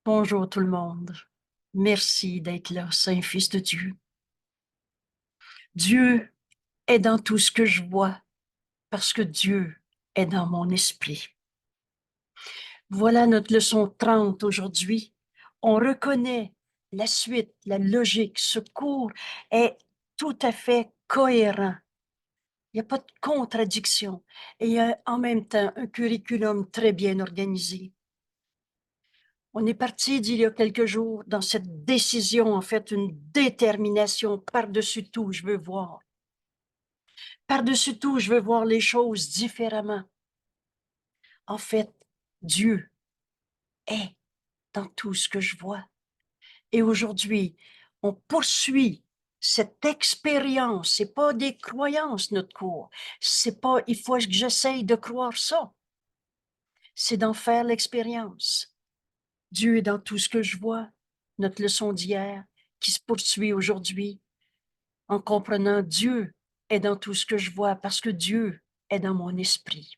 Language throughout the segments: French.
Bonjour tout le monde. Merci d'être là, Saint-Fils de Dieu. Dieu est dans tout ce que je vois parce que Dieu est dans mon esprit. Voilà notre leçon 30 aujourd'hui. On reconnaît la suite, la logique, ce cours est tout à fait cohérent. Il n'y a pas de contradiction et il y a en même temps un curriculum très bien organisé. On est parti d'il y a quelques jours dans cette décision, en fait, une détermination par-dessus tout, je veux voir. Par-dessus tout, je veux voir les choses différemment. En fait, Dieu est dans tout ce que je vois. Et aujourd'hui, on poursuit cette expérience. C'est pas des croyances, notre cours. C'est pas, il faut que j'essaye de croire ça. C'est d'en faire l'expérience. Dieu est dans tout ce que je vois. Notre leçon d'hier qui se poursuit aujourd'hui en comprenant Dieu est dans tout ce que je vois parce que Dieu est dans mon esprit.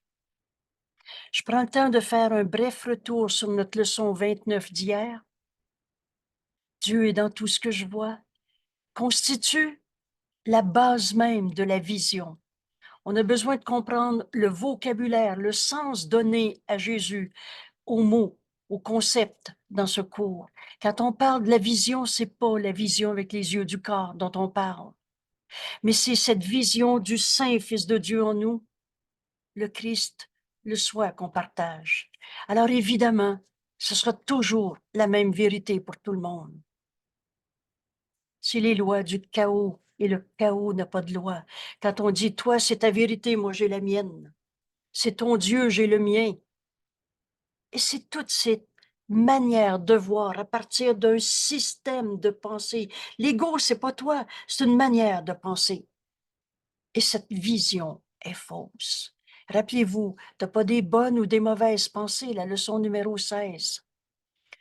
Je prends le temps de faire un bref retour sur notre leçon 29 d'hier. Dieu est dans tout ce que je vois, constitue la base même de la vision. On a besoin de comprendre le vocabulaire, le sens donné à Jésus, aux mots, au concept dans ce cours. Quand on parle de la vision, c'est pas la vision avec les yeux du corps dont on parle, mais c'est cette vision du Saint Fils de Dieu en nous, le Christ, le soi qu'on partage. Alors évidemment, ce sera toujours la même vérité pour tout le monde. C'est les lois du chaos et le chaos n'a pas de loi. Quand on dit, toi, c'est ta vérité, moi, j'ai la mienne. C'est ton Dieu, j'ai le mien. Et c'est toute cette manière de voir à partir d'un système de pensée. L'ego, c'est pas toi, c'est une manière de penser. Et cette vision est fausse. Rappelez-vous, t'as pas des bonnes ou des mauvaises pensées, la leçon numéro 16.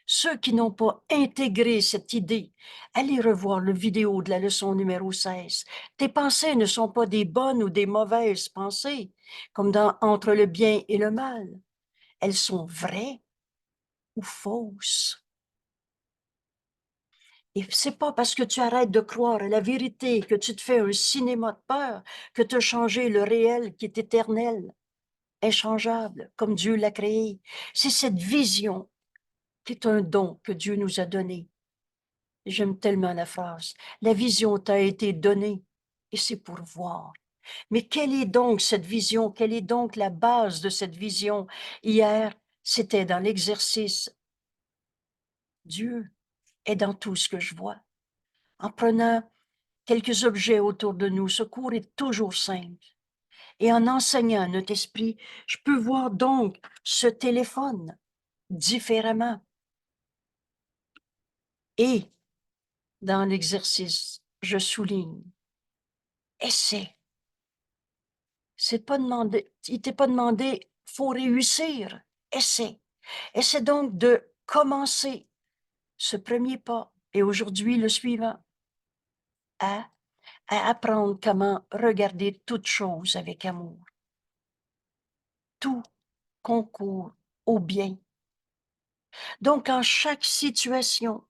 Ceux qui n'ont pas intégré cette idée, allez revoir le vidéo de la leçon numéro 16. Tes pensées ne sont pas des bonnes ou des mauvaises pensées, comme dans Entre le bien et le mal. Elles sont vraies ou fausses. Et c'est pas parce que tu arrêtes de croire à la vérité que tu te fais un cinéma de peur que tu as changé le réel qui est éternel, inchangeable, comme Dieu l'a créé. C'est cette vision qui est un don que Dieu nous a donné. J'aime tellement la phrase. La vision t'a été donnée et c'est pour voir. Mais quelle est donc cette vision? Quelle est donc la base de cette vision? Hier, c'était dans l'exercice. Dieu est dans tout ce que je vois. En prenant quelques objets autour de nous, ce cours est toujours simple. Et en enseignant à notre esprit, je peux voir donc ce téléphone différemment. Et dans l'exercice, je souligne, essaie. C'est pas demandé, il t'est pas demandé, faut réussir. Essaie. Essaie donc de commencer ce premier pas et aujourd'hui le suivant à, à apprendre comment regarder toute chose avec amour. Tout concourt au bien. Donc, en chaque situation,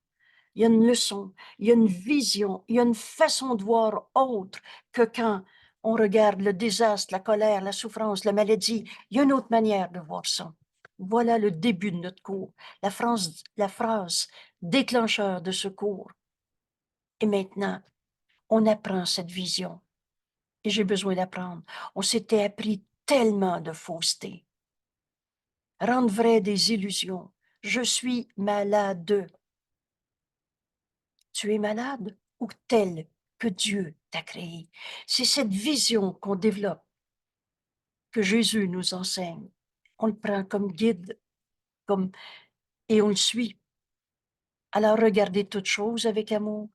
il y a une leçon, il y a une vision, il y a une façon de voir autre que quand on regarde le désastre, la colère, la souffrance, la maladie. Il y a une autre manière de voir ça. Voilà le début de notre cours, la phrase déclencheur de ce cours. Et maintenant, on apprend cette vision. Et j'ai besoin d'apprendre. On s'était appris tellement de fausseté. Rendre vrai des illusions. Je suis malade. Tu es malade ou tel que Dieu t'a créé. C'est cette vision qu'on développe, que Jésus nous enseigne. On le prend comme guide, et on le suit. Alors regardez toutes choses avec amour,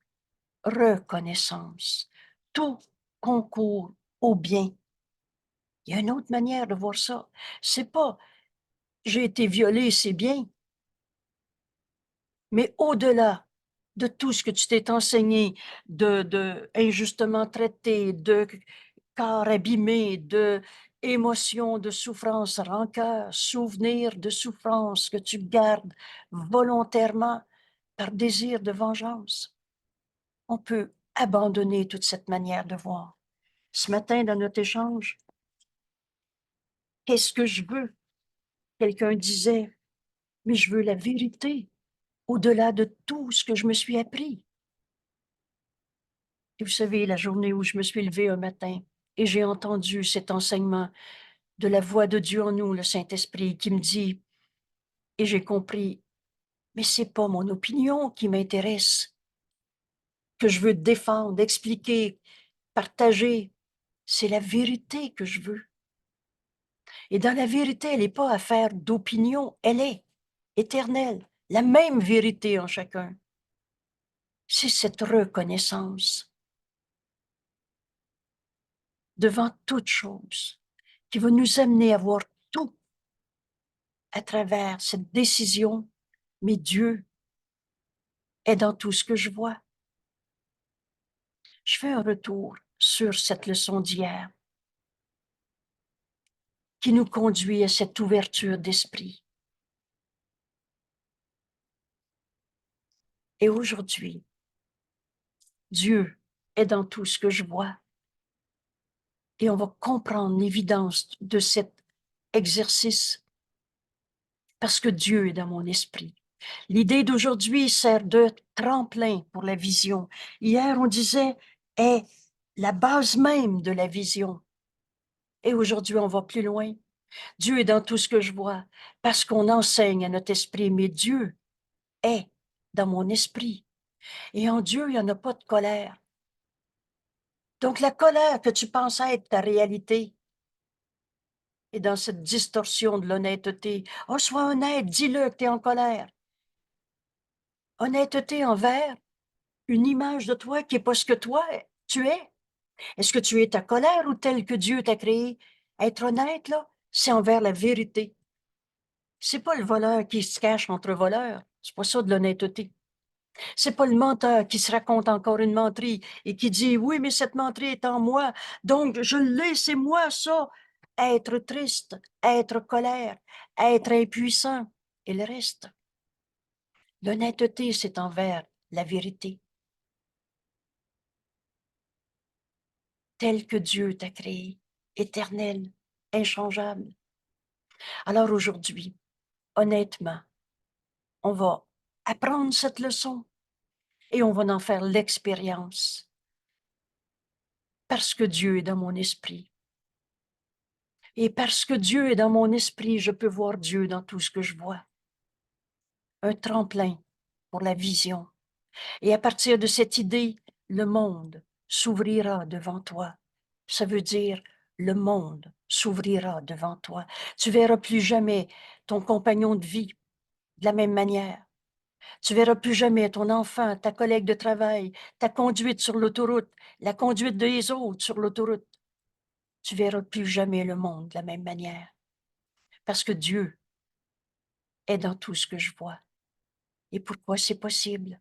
reconnaissance. Tout concourt au bien. Il y a une autre manière de voir ça. C'est pas j'ai été violé, c'est bien. Mais au-delà de tout ce que tu t'es enseigné, de injustement traité, de corps abîmé, émotion de souffrance, rancœur, souvenir de souffrance que tu gardes volontairement par désir de vengeance. On peut abandonner toute cette manière de voir. Ce matin, dans notre échange, qu'est-ce que je veux? Quelqu'un disait, mais je veux la vérité au-delà de tout ce que je me suis appris. Et vous savez, la journée où je me suis levée un matin et j'ai entendu cet enseignement de la voix de Dieu en nous, le Saint-Esprit, qui me dit, et j'ai compris, mais c'est pas mon opinion qui m'intéresse, que je veux défendre, expliquer, partager. C'est la vérité que je veux. Et dans la vérité, elle n'est pas affaire d'opinion, elle est éternelle, la même vérité en chacun. C'est cette reconnaissance devant toute chose qui va nous amener à voir tout à travers cette décision, mais Dieu est dans tout ce que je vois. Je fais un retour sur cette leçon d'hier qui nous conduit à cette ouverture d'esprit. Et aujourd'hui, Dieu est dans tout ce que je vois. Et on va comprendre l'évidence de cet exercice parce que Dieu est dans mon esprit. L'idée d'aujourd'hui sert de tremplin pour la vision. Hier, on disait, est la base même de la vision. Et aujourd'hui, on va plus loin. Dieu est dans tout ce que je vois parce qu'on enseigne à notre esprit, mais Dieu est dans mon esprit. Et en Dieu, il n'y en a pas de colère. Donc, la colère que tu penses être ta réalité est dans cette distorsion de l'honnêteté. Oh, sois honnête, dis-le que tu es en colère. Honnêteté envers une image de toi qui n'est pas ce que toi, tu es. Est-ce que tu es ta colère ou tel que Dieu t'a créé? Être honnête, là, c'est envers la vérité. C'est pas le voleur qui se cache entre voleurs. C'est pas ça de l'honnêteté. C'est pas le menteur qui se raconte encore une menterie et qui dit, oui, mais cette menterie est en moi, donc je l'ai, c'est moi ça. Être triste, être colère, être impuissant et le reste. L'honnêteté, c'est envers la vérité. Tel que Dieu t'a créé, éternel, inchangeable. Alors aujourd'hui, honnêtement, on va apprendre cette leçon et on va en faire l'expérience parce que Dieu est dans mon esprit. Et parce que Dieu est dans mon esprit, je peux voir Dieu dans tout ce que je vois. Un tremplin pour la vision. Et à partir de cette idée, le monde s'ouvrira devant toi. Ça veut dire le monde s'ouvrira devant toi. Tu verras plus jamais ton compagnon de vie de la même manière. Tu verras plus jamais ton enfant, ta collègue de travail, ta conduite sur l'autoroute, la conduite des autres sur l'autoroute. Tu verras plus jamais le monde de la même manière. Parce que Dieu est dans tout ce que je vois. Et pourquoi c'est possible?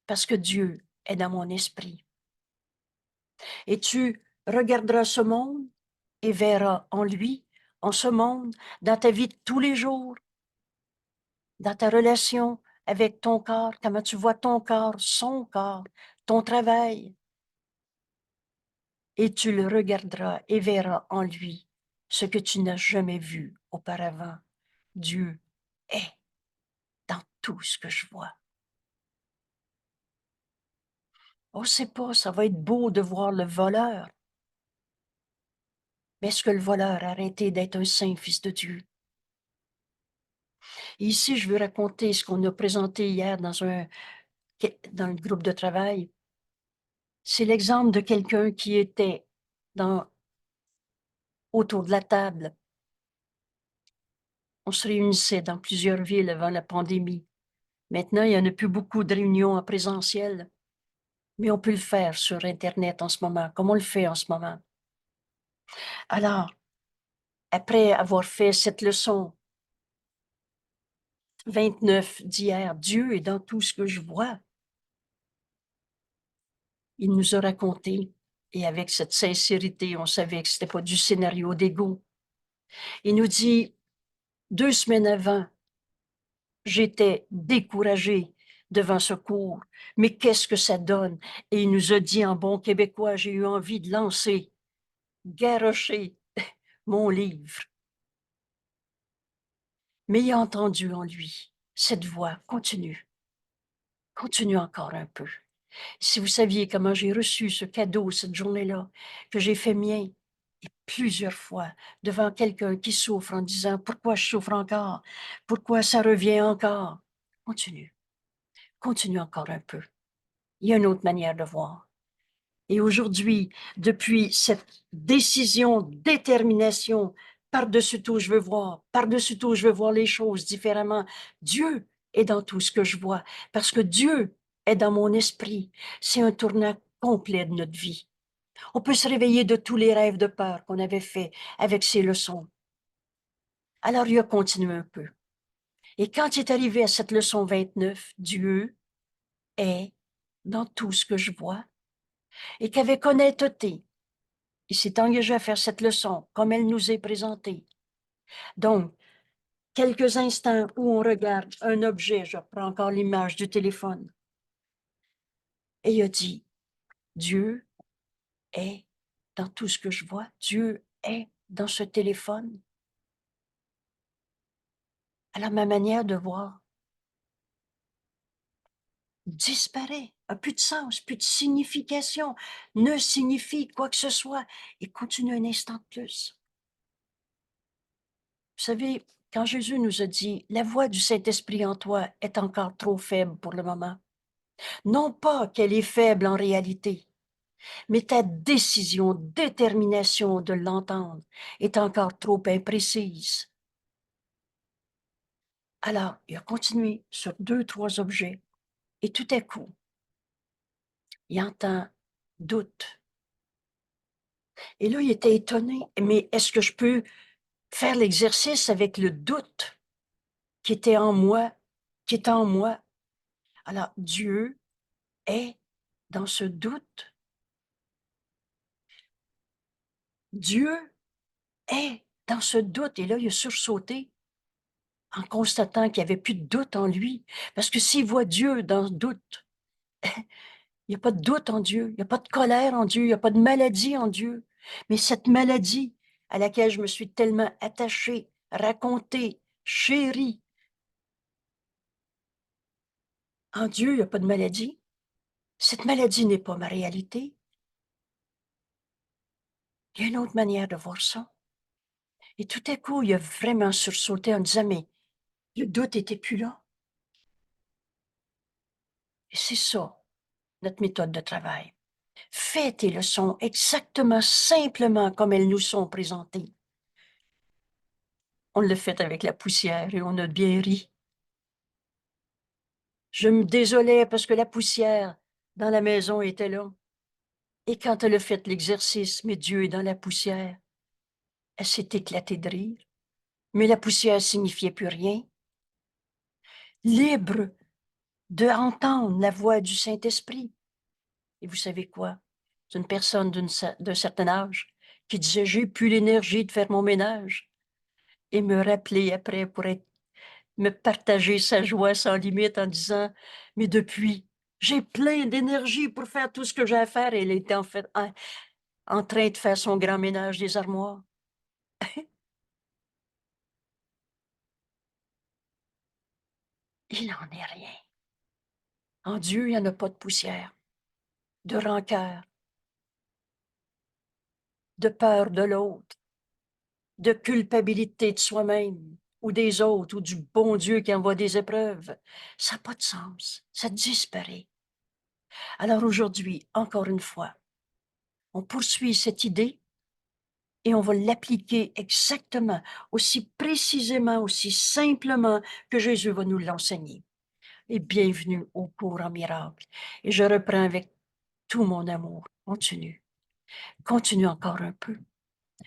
Parce que Dieu est dans mon esprit. Et tu regarderas ce monde et verras en lui, en ce monde, dans ta vie de tous les jours, dans ta relation avec ton corps, comment tu vois ton corps, son corps, ton travail. Et tu le regarderas et verras en lui ce que tu n'as jamais vu auparavant. Dieu est dans tout ce que je vois. On ne sait pas, ça va être beau de voir le voleur. Mais est-ce que le voleur a arrêté d'être un saint fils de Dieu? Et ici, je veux raconter ce qu'on a présenté hier dans le groupe de travail. C'est l'exemple de quelqu'un qui était autour de la table. On se réunissait dans plusieurs villes avant la pandémie. Maintenant, il n'y en a plus beaucoup de réunions en présentiel, mais on peut le faire sur Internet en ce moment, comme on le fait en ce moment. Alors, après avoir fait cette leçon 29 d'hier, Dieu est dans tout ce que je vois. Il nous a raconté, et avec cette sincérité, on savait que ce n'était pas du scénario d'ego, Il nous dit, 2 semaines avant, j'étais découragée devant ce cours, mais qu'est-ce que ça donne? Et il nous a dit en bon québécois, j'ai eu envie de lancer, garrocher mon livre. Mais il a entendu en lui cette voix, continue, continue encore un peu. Si vous saviez comment j'ai reçu ce cadeau cette journée-là, que j'ai fait mien, et plusieurs fois, devant quelqu'un qui souffre en disant, pourquoi je souffre encore? Pourquoi ça revient encore? Continue, continue encore un peu. Il y a une autre manière de voir. Et aujourd'hui, depuis cette décision, détermination, par-dessus tout, je veux voir, par-dessus tout, je veux voir les choses différemment. Dieu est dans tout ce que je vois, parce que Dieu est dans mon esprit. C'est un tournant complet de notre vie. On peut se réveiller de tous les rêves de peur qu'on avait faits avec ces leçons. Alors, il a continué un peu. Et quand il est arrivé à cette leçon 29, Dieu est dans tout ce que je vois, et qu'avec honnêteté, il s'est engagé à faire cette leçon comme elle nous est présentée. Donc, quelques instants où on regarde un objet, je reprends encore l'image du téléphone, et il a dit, Dieu est dans tout ce que je vois, Dieu est dans ce téléphone. Alors, ma manière de voir disparaît, a plus de sens, plus de signification, ne signifie quoi que ce soit, et continue un instant de plus. Vous savez, quand Jésus nous a dit, la voix du Saint-Esprit en toi est encore trop faible pour le moment, non pas qu'elle est faible en réalité, mais ta décision, détermination de l'entendre est encore trop imprécise. Alors, il a continué sur 2, 3 objets, et tout à coup, il entend doute. Et là, il était étonné, mais est-ce que je peux faire l'exercice avec le doute qui était en moi, qui est en moi? Alors, Dieu est dans ce doute. Dieu est dans ce doute. Et là, il a sursauté en constatant qu'il n'y avait plus de doute en lui. Parce que s'il voit Dieu dans le doute, il n'y a pas de doute en Dieu, il n'y a pas de colère en Dieu, il n'y a pas de maladie en Dieu. Mais cette maladie à laquelle je me suis tellement attachée, racontée, chérie, en Dieu, il n'y a pas de maladie. Cette maladie n'est pas ma réalité. Il y a une autre manière de voir ça. Et tout à coup, il a vraiment sursauté en disant, mais le doute n'était plus là. Et c'est ça, notre méthode de travail. Fais tes leçons exactement, simplement comme elles nous sont présentées. On l'a fait avec la poussière et on a bien ri. Je me désolais parce que la poussière dans la maison était là. Et quand elle a fait l'exercice, mais Dieu est dans la poussière, elle s'est éclatée de rire. Mais la poussière signifiait plus rien. Libre de entendre la voix du Saint-Esprit. Et vous savez quoi? C'est une personne d'un certain âge qui disait, j'ai plus l'énergie de faire mon ménage. Et me rappeler après pour me partager sa joie sans limite en disant, mais depuis, j'ai plein d'énergie pour faire tout ce que j'ai à faire. Et elle était en fait en train de faire son grand ménage des armoires. Il n'en est rien. En Dieu, il n'y en a pas de poussière, de rancœur, de peur de l'autre, de culpabilité de soi-même ou des autres ou du bon Dieu qui envoie des épreuves. Ça n'a pas de sens. Ça disparaît. Alors aujourd'hui, encore une fois, on poursuit cette idée et on va l'appliquer exactement, aussi précisément, aussi simplement que Jésus va nous l'enseigner. Et bienvenue au cours en miracle. Et je reprends avec tout mon amour. Continue. Continue encore un peu.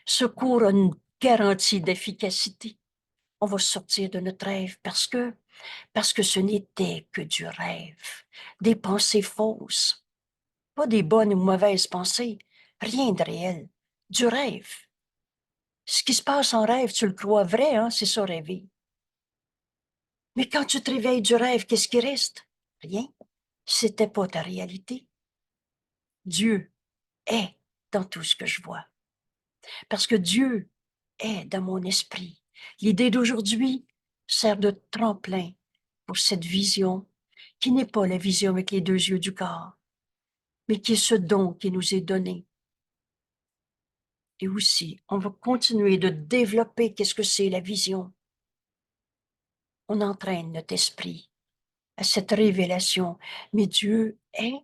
Ce cours a une garantie d'efficacité. On va sortir de notre rêve parce que ce n'était que du rêve, des pensées fausses, pas des bonnes ou mauvaises pensées, rien de réel, du rêve. Ce qui se passe en rêve, tu le crois vrai, hein? C'est ça, rêver. Mais quand tu te réveilles du rêve, qu'est-ce qui reste? Rien. C'était pas ta réalité. Dieu est dans tout ce que je vois. Parce que Dieu est dans mon esprit. L'idée d'aujourd'hui sert de tremplin pour cette vision qui n'est pas la vision avec les deux yeux du corps, mais qui est ce don qui nous est donné. Et aussi, on va continuer de développer qu'est-ce que c'est la vision. On entraîne notre esprit à cette révélation. Mais Dieu est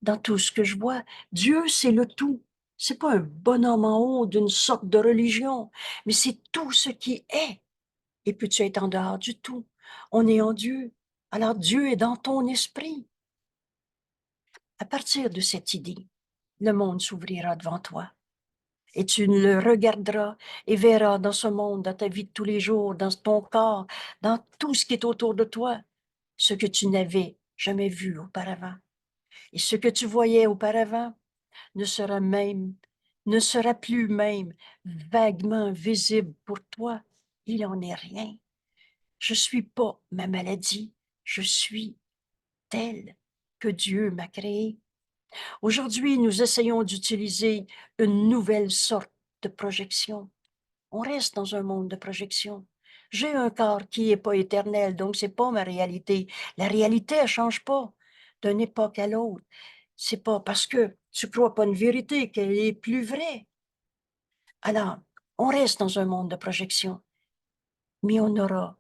dans tout ce que je vois. Dieu, c'est le tout. C'est pas un bonhomme en haut d'une sorte de religion, mais c'est tout ce qui est. Et peux-tu être en dehors du tout? On est en Dieu. Alors Dieu est dans ton esprit. À partir de cette idée, le monde s'ouvrira devant toi. Et tu le regarderas et verras dans ce monde, dans ta vie de tous les jours, dans ton corps, dans tout ce qui est autour de toi, ce que tu n'avais jamais vu auparavant. Et ce que tu voyais auparavant ne sera même, ne sera plus même vaguement visible pour toi. Il n'en est rien. Je suis pas ma maladie. Je suis telle que Dieu m'a créée. Aujourd'hui, nous essayons d'utiliser une nouvelle sorte de projection. On reste dans un monde de projection. J'ai un corps qui n'est pas éternel, donc c'est pas ma réalité. La réalité, elle change pas d'une époque à l'autre. C'est pas parce que tu crois pas une vérité qu'elle est plus vraie. Alors, on reste dans un monde de projection, mais on n'aura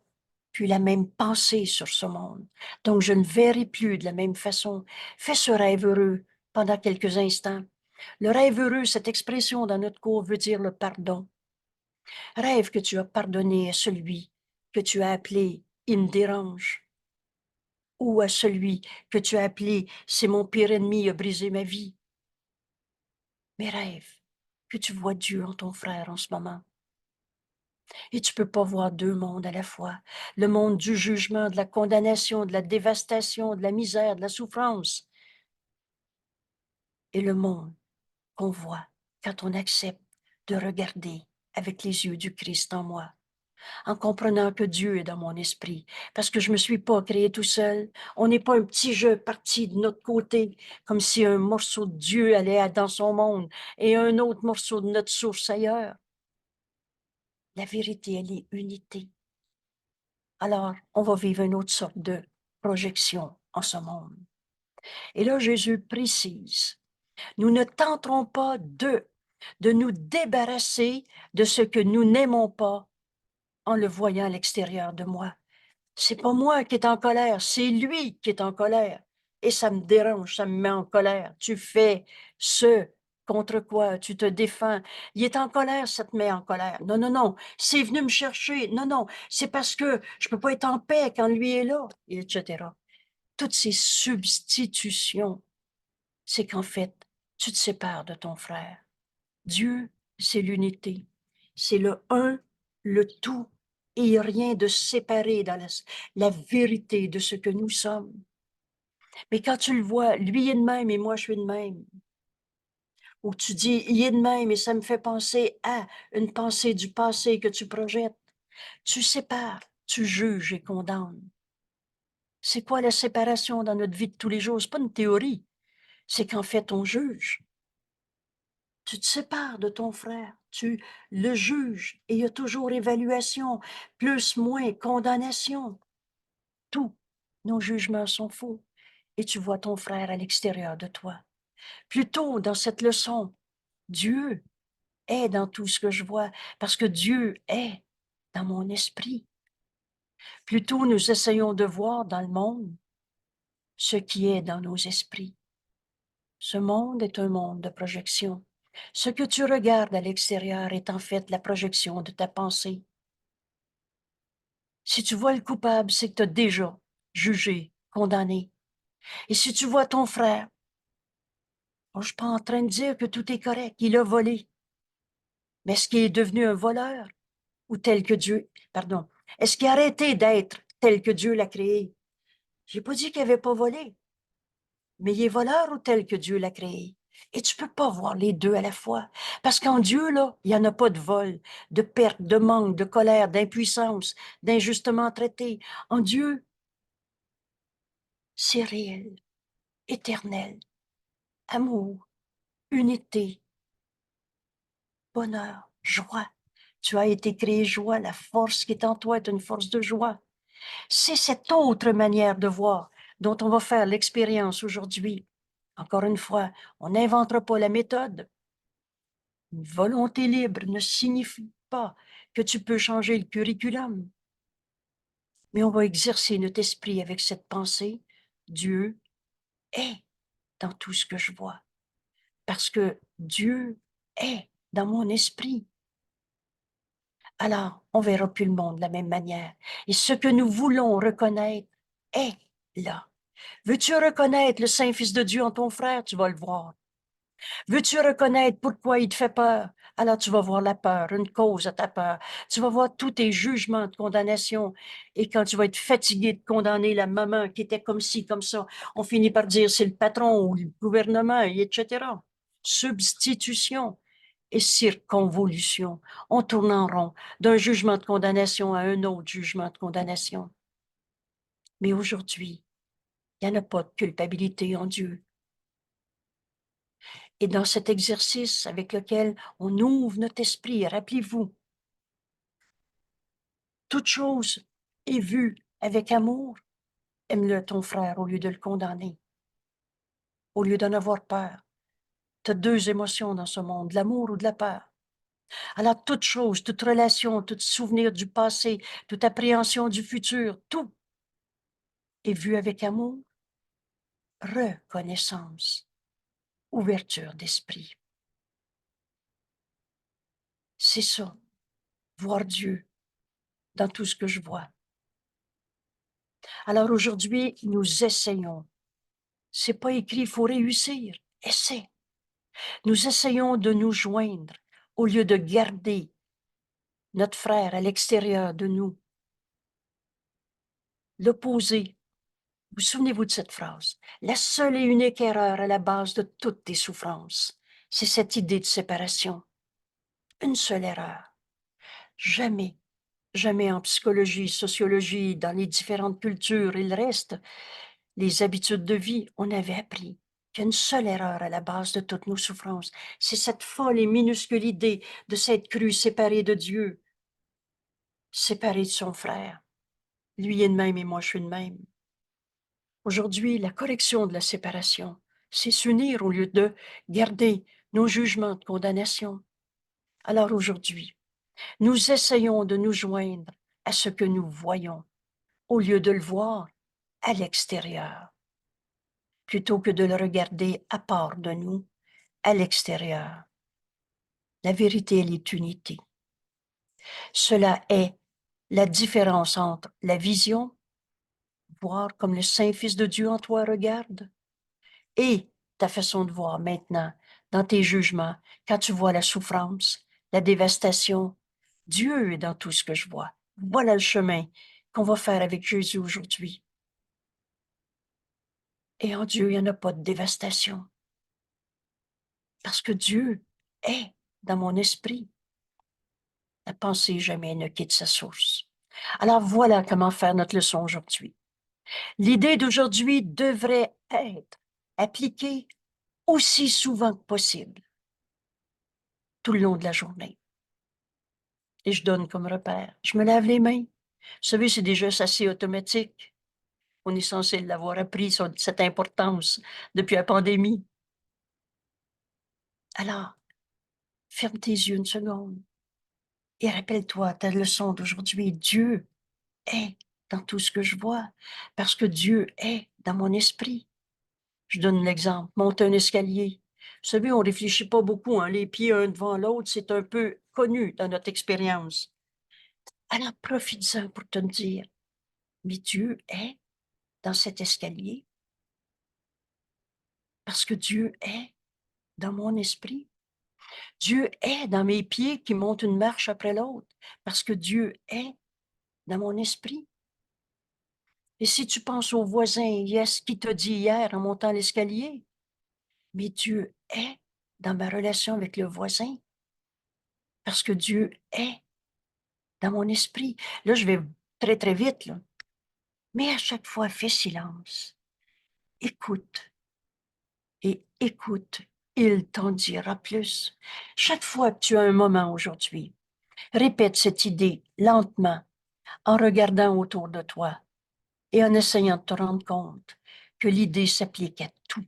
plus la même pensée sur ce monde. Donc, je ne verrai plus de la même façon. Fais ce rêve heureux pendant quelques instants. Le rêve heureux, cette expression dans notre cours veut dire le pardon. Rêve que tu as pardonné à celui que tu as appelé il me dérange, ou à celui que tu as appelé c'est mon pire ennemi, a brisé ma vie. Mais rêve que tu vois Dieu en ton frère en ce moment. Et tu peux pas voir deux mondes à la fois. Le monde du jugement, de la condamnation, de la dévastation, de la misère, de la souffrance. Et le monde qu'on voit quand on accepte de regarder avec les yeux du Christ en moi, en comprenant que Dieu est dans mon esprit, parce que je me suis pas créé tout seul. On n'est pas un petit jeu parti de notre côté, comme si un morceau de Dieu allait dans son monde et un autre morceau de notre source ailleurs. La vérité, elle est unité. Alors, on va vivre une autre sorte de projection en ce monde. Et là, Jésus précise, nous ne tenterons pas de nous débarrasser de ce que nous n'aimons pas en le voyant à l'extérieur de moi. C'est pas moi qui est en colère, c'est lui qui est en colère. Et ça me dérange, ça me met en colère. Tu fais ce contre quoi tu te défends. Il est en colère, ça te met en colère. Non, non, non, c'est venu me chercher. Non, non, c'est parce que je peux pas être en paix quand lui est là, etc. Toutes ces substitutions, c'est qu'en fait, tu te sépares de ton frère. Dieu, c'est l'unité. C'est le un, le tout, et il n'y a rien de séparé dans la vérité de ce que nous sommes. Mais quand tu le vois, lui est de même et moi je suis de même. Ou tu dis, il est de même et ça me fait penser à une pensée du passé que tu projettes. Tu sépares, tu juges et condamnes. C'est quoi la séparation dans notre vie de tous les jours? C'est pas une théorie. C'est qu'en fait, on juge. Tu te sépares de ton frère, tu le juges et il y a toujours évaluation, plus, moins, condamnation. Tous nos jugements sont faux et tu vois ton frère à l'extérieur de toi. Plutôt dans cette leçon, Dieu est dans tout ce que je vois parce que Dieu est dans mon esprit. Plutôt nous essayons de voir dans le monde ce qui est dans nos esprits. Ce monde est un monde de projection. Ce que tu regardes à l'extérieur est en fait la projection de ta pensée. Si tu vois le coupable, c'est que tu as déjà jugé, condamné. Et si tu vois ton frère, je ne suis pas en train de dire que tout est correct, il a volé. Mais est-ce qu'il est devenu un voleur ou tel que Dieu, pardon, est-ce qu'il a arrêté d'être tel que Dieu l'a créé? J'ai pas dit qu'il n'avait pas volé, mais il est voleur ou tel que Dieu l'a créé? Et tu peux pas voir les deux à la fois. Parce qu'en Dieu, là, il n'y en a pas de vol, de perte, de manque, de colère, d'impuissance, d'injustement traité. En Dieu, c'est réel, éternel, amour, unité, bonheur, joie. Tu as été créé joie. La force qui est en toi est une force de joie. C'est cette autre manière de voir dont on va faire l'expérience aujourd'hui. Encore une fois, on n'inventera pas la méthode. Une volonté libre ne signifie pas que tu peux changer le curriculum, mais on va exercer notre esprit avec cette pensée. Dieu est dans tout ce que je vois, parce que Dieu est dans mon esprit. Alors, on verra plus le monde de la même manière. Et ce que nous voulons reconnaître est là. Veux-tu reconnaître le Saint-Fils de Dieu en ton frère? Tu vas le voir. Veux-tu reconnaître pourquoi il te fait peur? Alors tu vas voir la peur, une cause à ta peur. Tu vas voir tous tes jugements de condamnation. Et quand tu vas être fatigué de condamner la maman qui était comme ci, comme ça, on finit par dire c'est le patron ou le gouvernement, et etc. Substitution et circonvolution. On tourne en rond d'un jugement de condamnation à un autre jugement de condamnation. Mais aujourd'hui, il n'y en a pas de culpabilité en Dieu. Et dans cet exercice avec lequel on ouvre notre esprit, rappelez-vous, toute chose est vue avec amour. Aime-le ton frère au lieu de le condamner, au lieu d'en avoir peur. Tu as deux émotions dans ce monde, de l'amour ou de la peur. Alors toute chose, toute relation, tout souvenir du passé, toute appréhension du futur, tout est vu avec amour, reconnaissance, ouverture d'esprit. C'est ça, voir Dieu dans tout ce que je vois. Alors aujourd'hui, nous essayons. C'est pas écrit, il faut réussir. Essaie. Nous essayons de nous joindre au lieu de garder notre frère à l'extérieur de nous. L'opposé. Vous souvenez-vous de cette phrase? La seule et unique erreur à la base de toutes tes souffrances, c'est cette idée de séparation. Une seule erreur. Jamais, jamais en psychologie, sociologie, dans les différentes cultures et le reste, les habitudes de vie, on avait appris qu'il y a une seule erreur à la base de toutes nos souffrances. C'est cette folle et minuscule idée de s'être cru séparé de Dieu, séparé de son frère. Lui est de même et moi je suis de même. Aujourd'hui, la correction de la séparation, c'est s'unir au lieu de garder nos jugements de condamnation. Alors aujourd'hui, nous essayons de nous joindre à ce que nous voyons, au lieu de le voir à l'extérieur, plutôt que de le regarder à part de nous, à l'extérieur. La vérité, elle est unité. Cela est la différence entre la vision, voir comme le Saint-Fils de Dieu en toi regarde, et ta façon de voir maintenant, dans tes jugements, quand tu vois la souffrance, la dévastation. Dieu est dans tout ce que je vois. Voilà le chemin qu'on va faire avec Jésus aujourd'hui. Et en Dieu, il n'y en a pas de dévastation. Parce que Dieu est dans mon esprit. La pensée jamais ne quitte sa source. Alors voilà comment faire notre leçon aujourd'hui. L'idée d'aujourd'hui devrait être appliquée aussi souvent que possible, tout le long de la journée. Et je donne comme repère. Je me lave les mains. Vous savez, c'est des gestes assez automatiques. On est censé l'avoir appris, cette importance, depuis la pandémie. Alors, ferme tes yeux une seconde et rappelle-toi ta leçon d'aujourd'hui. Dieu est dans tout ce que je vois, parce que Dieu est dans mon esprit. Je donne l'exemple, monter un escalier. Vous savez, on réfléchit pas beaucoup, hein, les pieds un devant l'autre, c'est un peu connu dans notre expérience. Alors, profite-en pour te dire, mais Dieu est dans cet escalier, parce que Dieu est dans mon esprit. Dieu est dans mes pieds qui montent une marche après l'autre, parce que Dieu est dans mon esprit. Et si tu penses au voisin, yes, qui t'a dit hier en montant l'escalier, mais Dieu est dans ma relation avec le voisin, parce que Dieu est dans mon esprit. Là, je vais très, très vite, là. Mais à chaque fois, fais silence. Écoute et écoute. Il t'en dira plus. Chaque fois que tu as un moment aujourd'hui, répète cette idée lentement, en regardant autour de toi et en essayant de te rendre compte que l'idée s'applique à tout.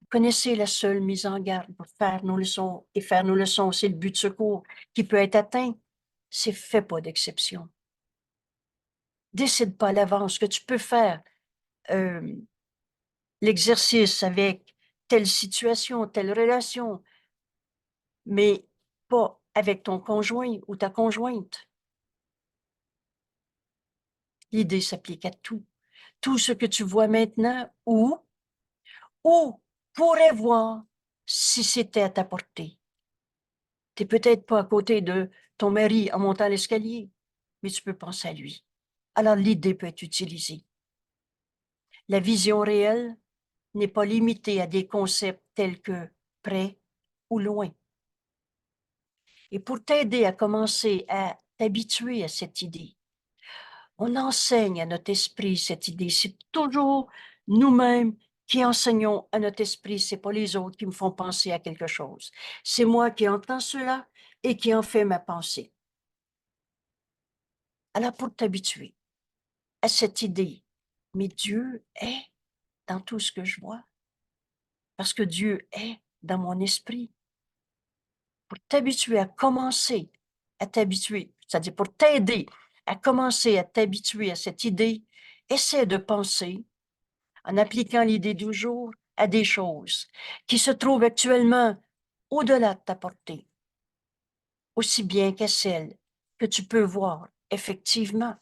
Vous connaissez la seule mise en garde pour faire nos leçons et faire nos leçons, c'est le but de secours qui peut être atteint. C'est fait pas d'exception. Décide pas à l'avance que tu peux faire euh, l'exercice avec telle situation, telle relation, mais pas avec ton conjoint ou ta conjointe. L'idée s'applique à tout. Tout ce que tu vois maintenant ou pourrais voir si c'était à ta portée. Tu n'es peut-être pas à côté de ton mari en montant l'escalier, mais tu peux penser à lui. Alors l'idée peut être utilisée. La vision réelle n'est pas limitée à des concepts tels que près ou loin. Et pour t'aider à commencer à t'habituer à cette idée, on enseigne à notre esprit cette idée. C'est toujours nous-mêmes qui enseignons à notre esprit. C'est pas les autres qui me font penser à quelque chose. C'est moi qui entends cela et qui en fais ma pensée. Alors, pour t'habituer à cette idée, mais Dieu est dans tout ce que je vois, parce que Dieu est dans mon esprit. Pour t'habituer à commencer à t'habituer, c'est-à-dire pour t'aider à commencer à t'habituer à cette idée, essaie de penser en appliquant l'idée du jour à des choses qui se trouvent actuellement au-delà de ta portée, aussi bien qu'à celles que tu peux voir effectivement.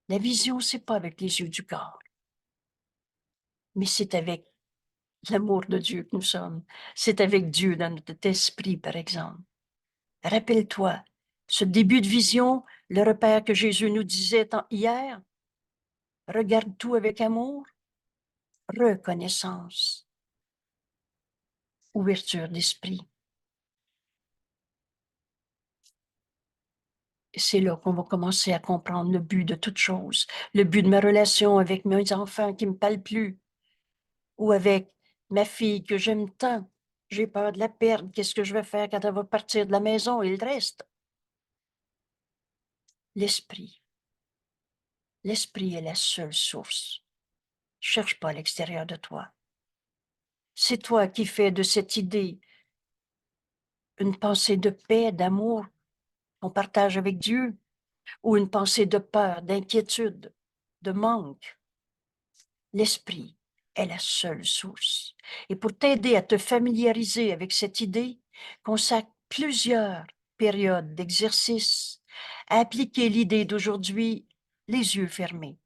La vision, c'est pas avec les yeux du corps, mais c'est avec l'amour de Dieu que nous sommes. C'est avec Dieu dans notre esprit, par exemple. Rappelle-toi, ce début de vision, le repère que Jésus nous disait hier, regarde tout avec amour, reconnaissance, ouverture d'esprit. Et c'est là qu'on va commencer à comprendre le but de toute chose, le but de ma relation avec mes enfants qui ne me parlent plus, ou avec ma fille que j'aime tant. J'ai peur de la perdre. Qu'est-ce que je vais faire quand elle va partir de la maison? Il reste l'esprit. L'esprit est la seule source. Cherche pas à l'extérieur de toi. C'est toi qui fais de cette idée une pensée de paix, d'amour qu'on partage avec Dieu, ou une pensée de peur, d'inquiétude, de manque. L'esprit est la seule source. Et pour t'aider à te familiariser avec cette idée, consacre plusieurs périodes d'exercice à appliquer l'idée d'aujourd'hui les yeux fermés,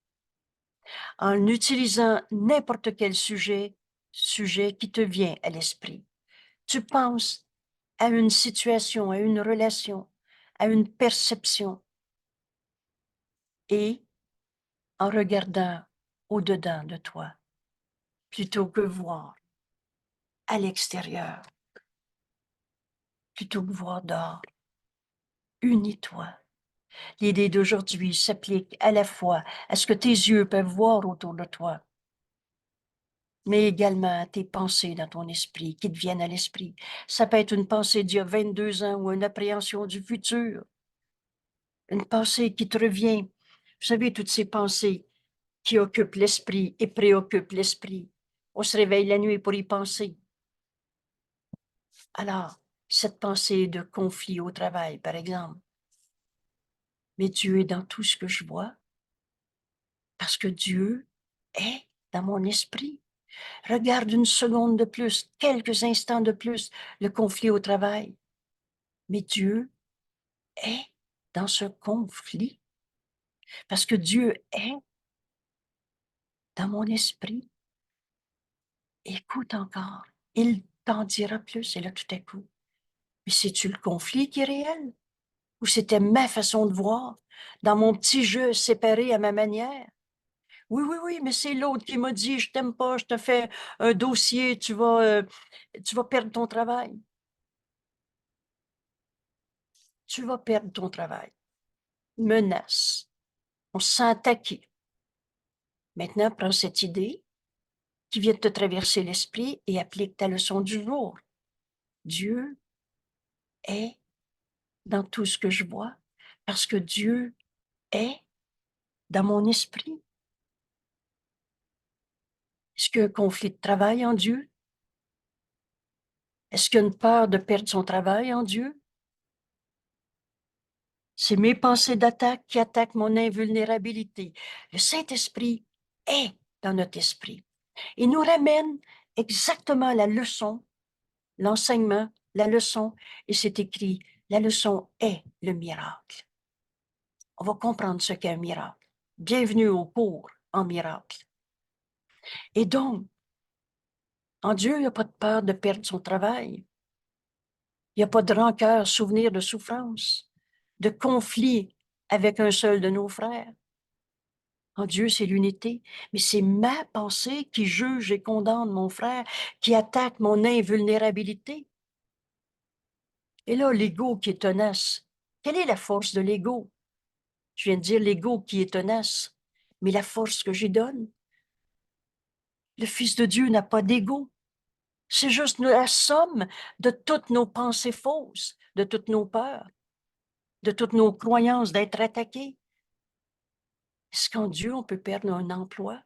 en utilisant n'importe quel sujet qui te vient à l'esprit. Tu penses à une situation, à une relation, à une perception, et en regardant au-dedans de toi, plutôt que voir à l'extérieur, plutôt que voir dehors. Unis-toi. L'idée d'aujourd'hui s'applique à la fois à ce que tes yeux peuvent voir autour de toi, mais également à tes pensées dans ton esprit qui te viennent à l'esprit. Ça peut être une pensée d'il y a 22 ans ou une appréhension du futur, une pensée qui te revient. Vous savez, toutes ces pensées qui occupent l'esprit et préoccupent l'esprit. On se réveille la nuit pour y penser. Alors, cette pensée de conflit au travail, par exemple, mais Dieu est dans tout ce que je vois, parce que Dieu est dans mon esprit. Regarde une seconde de plus, quelques instants de plus, le conflit au travail. Mais Dieu est dans ce conflit, parce que Dieu est dans mon esprit. Écoute encore, il t'en dira plus, et là tout à coup. Mais c'est-tu le conflit qui est réel? Ou c'était ma façon de voir, dans mon petit jeu séparé à ma manière? Oui, oui, oui, mais c'est l'autre qui m'a dit: «Je t'aime pas, je te fais un dossier, tu vas perdre ton travail. Tu vas perdre ton travail». Menace. On se sent attaqué. Maintenant, prends cette idée qui vient de te traverser l'esprit et applique ta leçon du jour. Dieu est dans tout ce que je vois parce que Dieu est dans mon esprit. Est-ce qu'il y a un conflit de travail en Dieu? Est-ce qu'il y a une peur de perdre son travail en Dieu? C'est mes pensées d'attaque qui attaquent mon invulnérabilité. Le Saint-Esprit est dans notre esprit. Il nous ramène exactement la leçon, l'enseignement, la leçon, et c'est écrit, la leçon est le miracle. On va comprendre ce qu'est un miracle. Bienvenue au cours en miracle. Et donc, en Dieu, il n'y a pas de peur de perdre son travail. Il n'y a pas de rancœur, souvenir de souffrance, de conflit avec un seul de nos frères. En Dieu, c'est l'unité, mais c'est ma pensée qui juge et condamne mon frère, qui attaque mon invulnérabilité. Et là, l'ego qui est tenace. Quelle est la force de l'ego? Je viens de dire l'ego qui est tenace, mais la force que j'y donne. Le Fils de Dieu n'a pas d'ego. C'est juste la somme de toutes nos pensées fausses, de toutes nos peurs, de toutes nos croyances d'être attaqués. Est-ce qu'en Dieu, on peut perdre un emploi?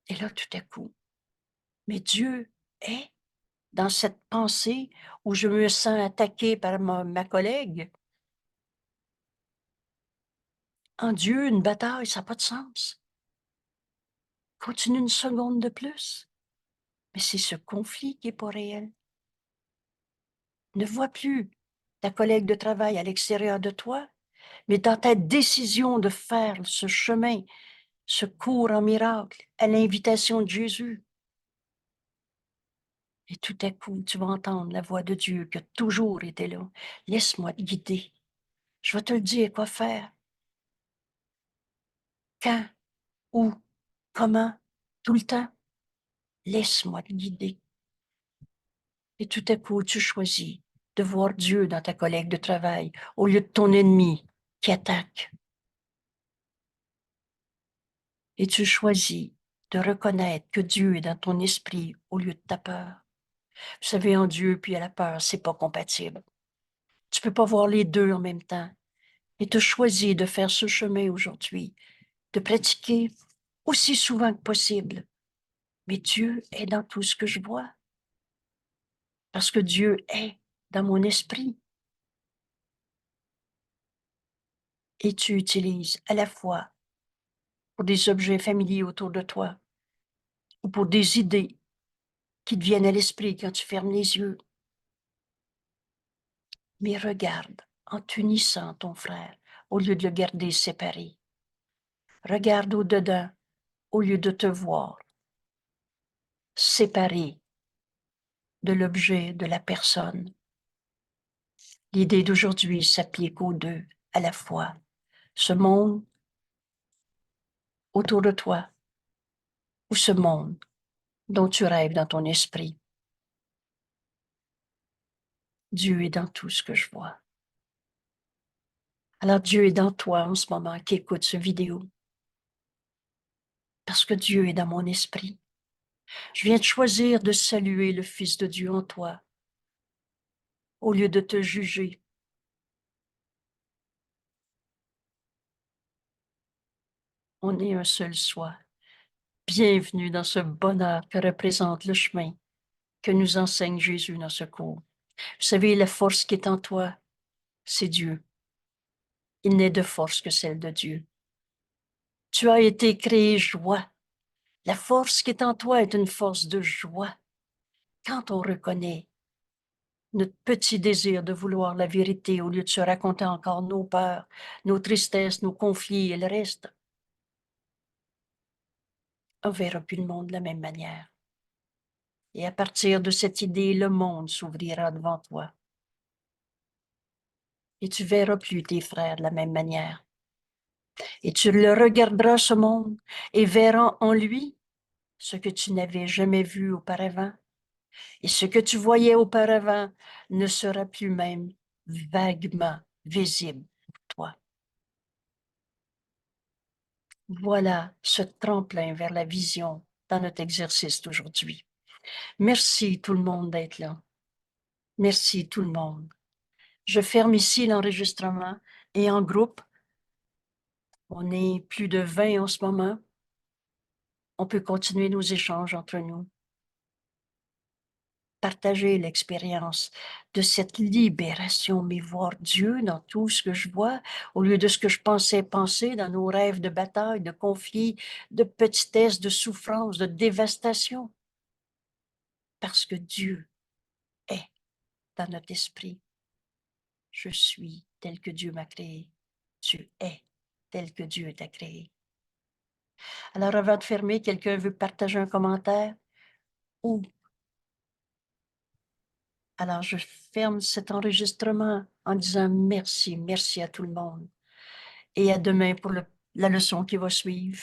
Et là, tout à coup, mais Dieu est dans cette pensée où je me sens attaquée par ma collègue. En Dieu, une bataille, ça n'a pas de sens. Continue une seconde de plus. Mais c'est ce conflit qui n'est pas réel. Ne vois plus ta collègue de travail à l'extérieur de toi, mais dans ta décision de faire ce chemin, ce cours en miracle, à l'invitation de Jésus. Et tout à coup, tu vas entendre la voix de Dieu qui a toujours été là. Laisse-moi te guider. Je vais te le dire quoi faire, quand, où, comment, tout le temps. Laisse-moi te guider. Et tout à coup, tu choisis de voir Dieu dans ta collègue de travail au lieu de ton ennemi qui attaque. Et tu choisis de reconnaître que Dieu est dans ton esprit au lieu de ta peur. Vous savez, en Dieu puis à la peur, c'est pas compatible. Tu peux pas voir les deux en même temps. Et tu choisis de faire ce chemin aujourd'hui, de pratiquer aussi souvent que possible. Mais Dieu est dans tout ce que je vois, parce que Dieu est dans mon esprit. Et tu utilises à la fois pour des objets familiers autour de toi ou pour des idées qui te viennent à l'esprit quand tu fermes les yeux. Mais regarde en t'unissant ton frère au lieu de le garder séparé. Regarde au-dedans au lieu de te voir séparé de l'objet, de la personne. L'idée d'aujourd'hui s'applique aux deux à la fois. Ce monde autour de toi ou ce monde dont tu rêves dans ton esprit. Dieu est dans tout ce que je vois. Alors Dieu est dans toi en ce moment qui écoute cette vidéo. Parce que Dieu est dans mon esprit. Je viens de choisir de saluer le Fils de Dieu en toi au lieu de te juger. On est un seul soi. Bienvenue dans ce bonheur que représente le chemin que nous enseigne Jésus dans ce cours. Vous savez, la force qui est en toi, c'est Dieu. Il n'est de force que celle de Dieu. Tu as été créé joie. La force qui est en toi est une force de joie. Quand on reconnaît notre petit désir de vouloir la vérité au lieu de se raconter encore nos peurs, nos tristesses, nos conflits et le reste, on verra plus le monde de la même manière. Et à partir de cette idée, le monde s'ouvrira devant toi. Et tu verras plus tes frères de la même manière. Et tu le regarderas, ce monde, et verras en lui ce que tu n'avais jamais vu auparavant. Et ce que tu voyais auparavant ne sera plus même vaguement visible pour toi. Voilà ce tremplin vers la vision dans notre exercice d'aujourd'hui. Merci tout le monde d'être là. Merci tout le monde. Je ferme ici l'enregistrement et en groupe, on est plus de 20 en ce moment. On peut continuer nos échanges entre nous. Partager l'expérience de cette libération, mais voir Dieu dans tout ce que je vois, au lieu de ce que je pensais penser dans nos rêves de bataille, de conflit, de petitesse, de souffrance, de dévastation. Parce que Dieu est dans notre esprit. Je suis tel que Dieu m'a créé. Tu es tel que Dieu t'a créé. Alors, avant de fermer, quelqu'un veut partager un commentaire? Ou alors je ferme cet enregistrement en disant merci, merci à tout le monde. Et à demain pour la leçon qui va suivre.